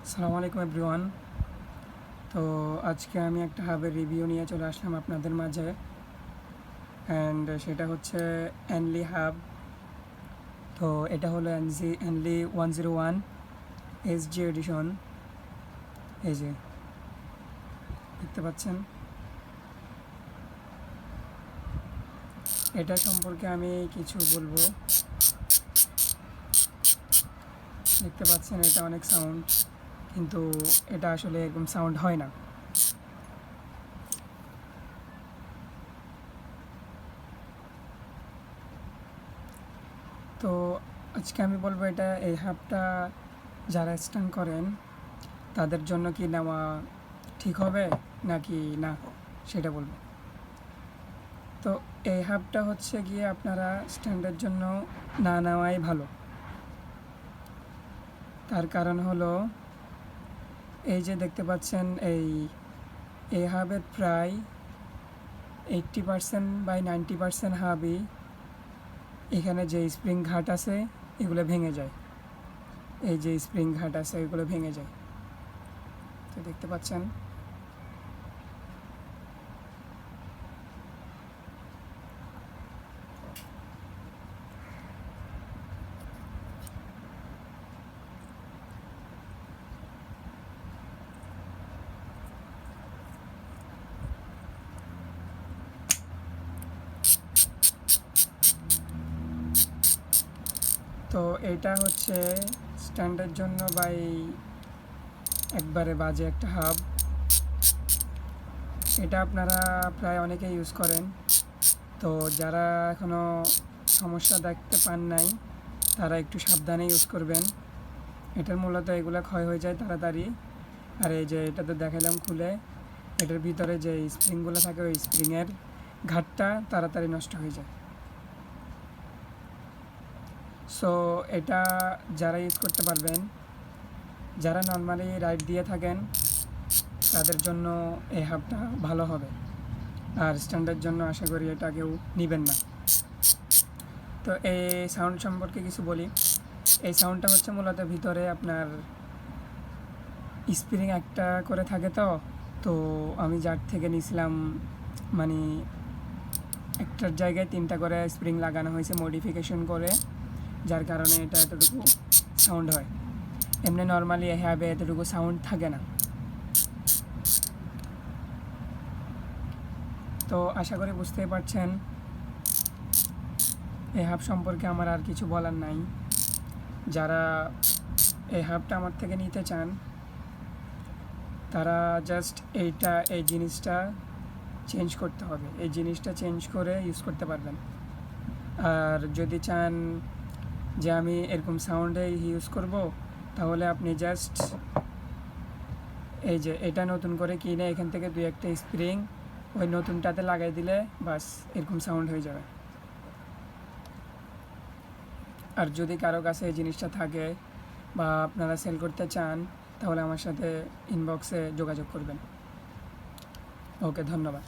আসসালামু আলাইকুম এভরিওয়ান। তো আজকে আমি একটা হাবের রিভিউ নিয়ে চলে আসলাম আপনাদের মাঝে, অ্যান্ড সেটা হচ্ছে এনলি হাব। তো এটা হলো এনলি 101 এসজি এডিশন। এই যে দেখতে পাচ্ছেন, এটা সম্পর্কে আমি কিছু বলবো। দেখতে পাচ্ছেন এটা অনেক সাউন্ড, কিন্তু এটা আসলে এরকম সাউন্ড হয় না। তো আজকে আমি বলবো এই হাবটা যারা স্টান করেন তাদের জন্য কি নেওয়া ঠিক হবে নাকি না, সেটা বলবো। তো এই হাবটা হচ্ছে গিয়ে আপনারা স্ট্যান্ডের জন্য না নেওয়াই ভালো। তার কারণ হলো, এই যে দেখতে পাচ্ছেন এই হাবের প্রায় 80% বাই 90% হাবই এখানে যে স্প্রিং ঘাট আছে এগুলো ভেঙে যায়। এই যে স্প্রিং ঘাট আছে এগুলো ভেঙে যায়, তো দেখতে পাচ্ছেন। তো এটা হচ্ছে স্ট্যান্ডের জন্য বাই একবারে বাজে একটা হাব। এটা আপনারা প্রায় অনেকে ইউজ করেন। তো যারা এখনও সমস্যা দেখতে পান নাই তারা একটু সাবধানে ইউজ করবেন। এটার মূলত এগুলো ক্ষয় হয়ে যায় তাড়াতাড়ি। আর এই যে এটা তো দেখালাম খুলে, এটার ভিতরে যে স্প্রিংগুলো থাকে ওই স্প্রিংয়ের ঘাটটা তাড়াতাড়ি নষ্ট হয়ে যায়। সো এটা যারা ইউজ করতে পারবেন, যারা নর্মালি রাইড দিয়ে থাকেন তাদের জন্য এই হাবটা ভালো হবে। আর স্ট্যান্ডার্ড জন্য আশা করি এটা কেউ নেবেন না। তো এই সাউন্ড সম্পর্কে কিছু বলি। এই সাউন্ডটা হচ্ছে মূলত ভিতরে আপনার স্প্রিং একটা করে থাকে। তো আমি যার থেকে নিয়েছিলাম, মানে একটার জায়গায় 3টা করে স্প্রিং লাগানো হয়েছে মডিফিকেশন করে, যার কারণে এটা এতটুকু সাউন্ড হয়। এমনি নর্মালি হ্যাবে এতটুকু সাউন্ড থাকে না। তো আশা করি বুঝতেই পারছেন, এই হাব সম্পর্কে আমার আর কিছু বলার নাই। যারা এই হাবটা আমার থেকে নিতে চান তারা জাস্ট এই জিনিসটা চেঞ্জ করতে হবে। এই জিনিসটা চেঞ্জ করে ইউজ করতে পারবেন। আর যদি চান যে আমি এরকম সাউন্ডে ইউজ করব, তাহলে আপনি জাস্ট এই যে এটা নতুন করে কিনে এখান থেকে 2-1টা স্প্রিং ওই নতুনটাতে লাগাই দিলে বাস এরকম সাউন্ড হয়ে যাবে। আর যদি কারো কাছে এই জিনিসটা থাকে বা আপনারা সেল করতে চান, তাহলে আমার সাথে ইনবক্সে যোগাযোগ করবেন। ওকে, ধন্যবাদ।